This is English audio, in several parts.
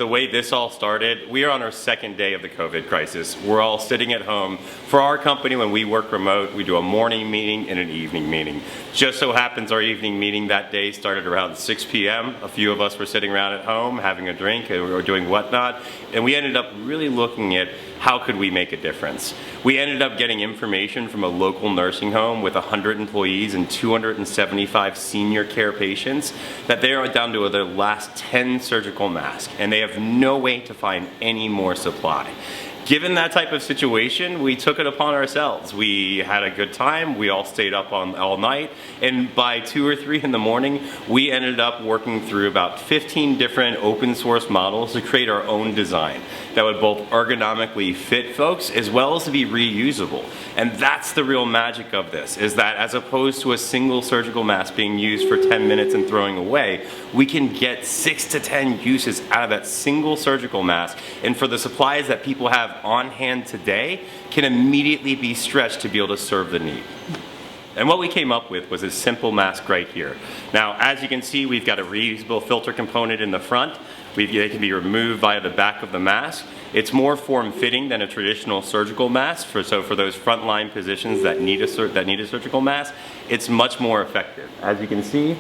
the way this all started, we are on our second day of the COVID crisis. We're all sitting at home. For our company, when we work remote, we do a morning meeting and an evening meeting. Just so happens our evening meeting that day started around 6 p.m. A few of us were sitting around at home having a drink and we were doing whatnot, and we ended up really looking at how could we make a difference. We ended up getting information from a local nursing home with 100 employees and 275 senior care patients that they are down to their last 10 surgical masks, and they have no way to find any more supply. Given that type of situation, we took it upon ourselves. We had a good time, we all stayed up all night, and by 2 or 3 in the morning, we ended up working through about 15 different open source models to create our own design that would both ergonomically fit folks as well as to be reusable. And that's the real magic of this, is that as opposed to a single surgical mask being used for 10 minutes and throwing away, we can get 6 to 10 uses out of that single surgical mask, and for the supplies that people have on hand today can immediately be stretched to be able to serve the need. And what we came up with was a simple mask right here. Now, as you can see, we've got a reusable filter component in the front. They can be removed via the back of the mask. It's more form-fitting than a traditional surgical mask, so for those frontline positions that need a surgical mask, it's much more effective. As you can see,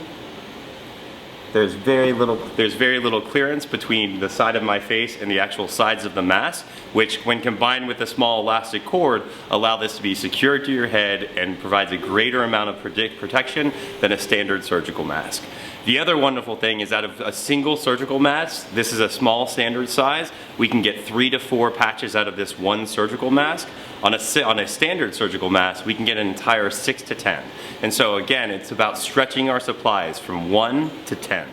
there's very little clearance between the side of my face and the actual sides of the mask, which when combined with a small elastic cord allow this to be secured to your head and provides a greater amount of protection than a standard surgical mask. The other wonderful thing is out of a single surgical mask, this is a small standard size, we can get 3 to 4 patches out of this one surgical mask. On a standard surgical mask, we can get an entire 6 to 10. And so again, it's about stretching our supplies from 1 to 10.